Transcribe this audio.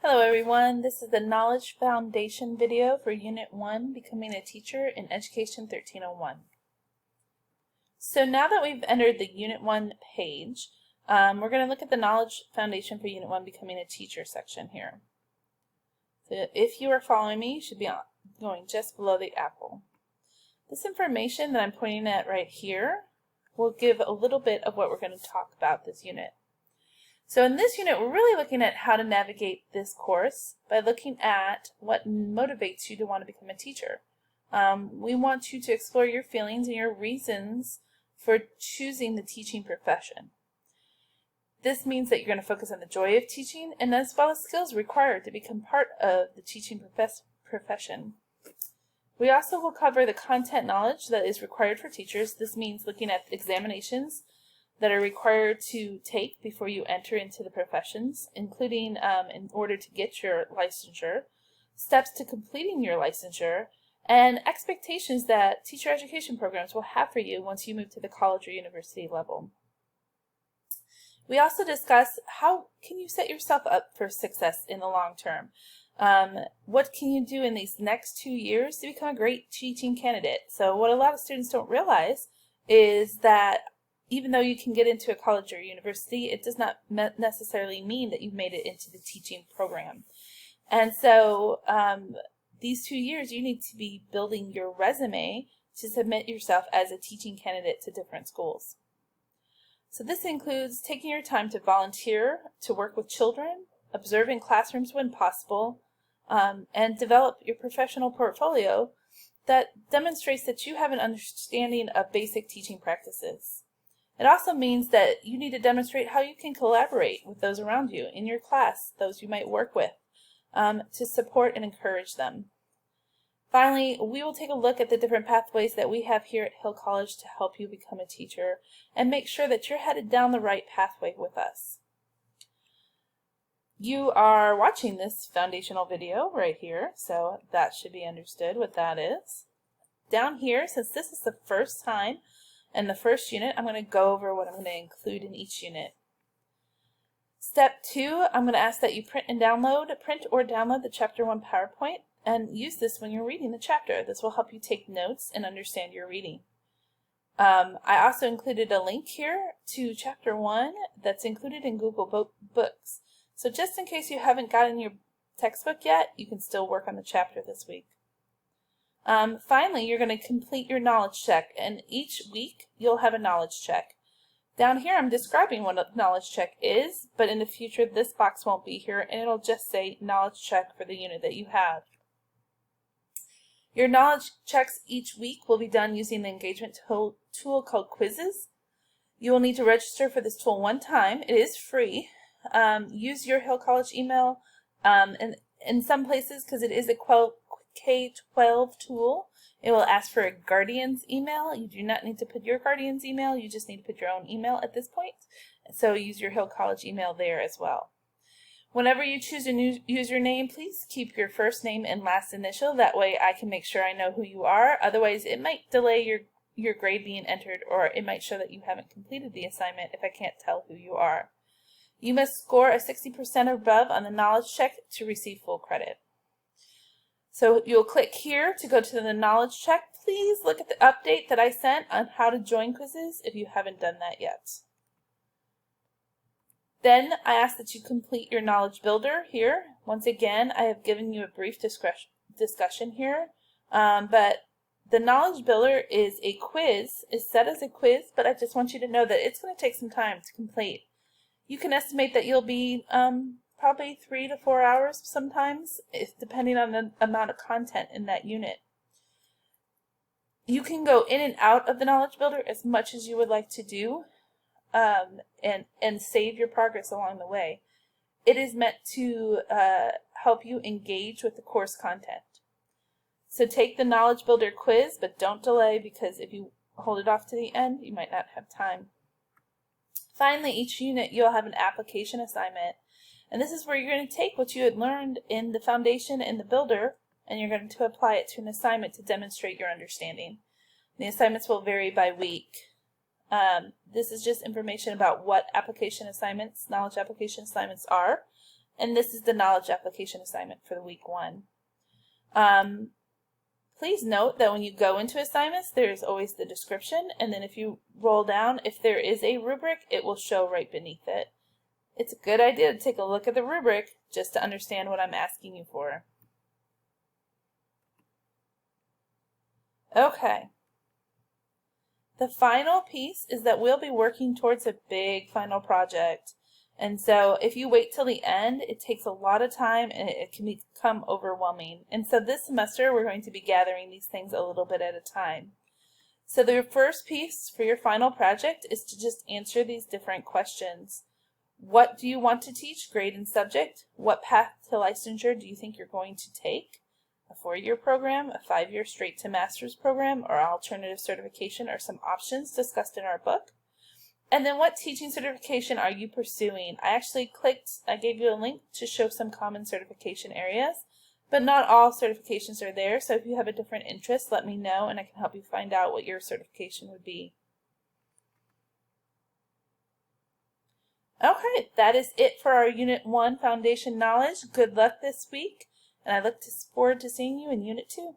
Hello everyone, this is the Knowledge Foundation video for Unit 1, Becoming a Teacher in Education 1301. So now that we've entered the Unit 1 page, we're going to look at the Knowledge Foundation for Unit 1, Becoming a Teacher section here. So if you are following me, you should be going just below the apple. This information that I'm pointing at right here will give a little bit of what we're going to talk about this unit. So in this unit, we're really looking at how to navigate this course by looking at what motivates you to want to become a teacher. We want you to explore your feelings and your reasons for choosing the teaching profession. This means that you're going to focus on the joy of teaching and as well as skills required to become part of the teaching profession. We also will cover the content knowledge that is required for teachers. This means looking at examinations that are required to take before you enter into the professions, including in order to get your licensure, steps to completing your licensure, and expectations that teacher education programs will have for you once you move to the college or university level. We also discuss how can you set yourself up for success in the long term. What can you do in these next 2 years to become a great teaching candidate? So what a lot of students don't realize is that even though you can get into a college or university, it does not necessarily mean that you've made it into the teaching program. And so these 2 years, you need to be building your resume to submit yourself as a teaching candidate to different schools. So this includes taking your time to volunteer, to work with children, observe in classrooms when possible, and develop your professional portfolio that demonstrates that you have an understanding of basic teaching practices. It also means that you need to demonstrate how you can collaborate with those around you in your class, those you might work with, to support and encourage them. Finally, we will take a look at the different pathways that we have here at Hill College to help you become a teacher and make sure that you're headed down the right pathway with us. You are watching this foundational video right here, so that should be understood what that is. Down here, since this is the first time in the first unit, I'm going to go over what I'm going to include in each unit. Step 2, I'm going to ask that you print or download the Chapter 1 PowerPoint and use this when you're reading the chapter. This will help you take notes and understand your reading. I also included a link here to Chapter 1 that's included in Google Books. So just in case you haven't gotten your textbook yet, you can still work on the chapter this week. Finally, you're going to complete your knowledge check, and each week you'll have a knowledge check. Down here I'm describing what a knowledge check is, but in the future this box won't be here and it'll just say knowledge check for the unit that you have. Your knowledge checks each week will be done using the engagement tool called quizzes. You will need to register for this tool one time. It is free. Use your Hill College email, and in some places, because it is a K-12 tool, it will ask for a guardian's email. You do not need to put your guardian's email, you just need to put your own email at this point. So use your Hill College email there as well. Whenever you choose a new username, please keep your first name and last initial. That way I can make sure I know who you are. Otherwise it might delay your grade being entered, or it might show that you haven't completed the assignment if I can't tell who you are. You must score a 60% or above on the knowledge check to receive full credit. So you'll click here to go to the knowledge check. Please look at the update that I sent on how to join quizzes if you haven't done that yet. Then I ask that you complete your knowledge builder here. Once again, I have given you a brief discussion here, but the knowledge builder is a quiz, is set as a quiz, but I just want you to know that it's going to take some time to complete. You can estimate that you'll be probably 3 to 4 hours sometimes, depending on the amount of content in that unit. You can go in and out of the knowledge builder as much as you would like to do, and save your progress along the way. It is meant to help you engage with the course content. So take the knowledge builder quiz, but don't delay, because if you hold it off to the end, you might not have time. Finally, each unit you'll have an application assignment. And this is where you're going to take what you had learned in the foundation and the builder, and you're going to apply it to an assignment to demonstrate your understanding. The assignments will vary by week. This is just information about what application assignments, knowledge application assignments are, and this is the knowledge application assignment for the week 1. Please note that when you go into assignments, there's always the description, and then if you roll down, if there is a rubric, it will show right beneath it. It's a good idea to take a look at the rubric just to understand what I'm asking you for. Okay. The final piece is that we'll be working towards a big final project. And so if you wait till the end, it takes a lot of time and it can become overwhelming. And so this semester, we're going to be gathering these things a little bit at a time. So the first piece for your final project is to just answer these different questions. What do you want to teach, grade and subject? What path to licensure do you think you're going to take? A 4-year program, a 5-year straight to master's program, or alternative certification are some options discussed in our book. And then what teaching certification are you pursuing? I gave you a link to show some common certification areas, but not all certifications are there. So if you have a different interest, let me know and I can help you find out what your certification would be. Okay, that is it for our Unit 1 Foundation Knowledge. Good luck this week, and I look forward to seeing you in Unit 2.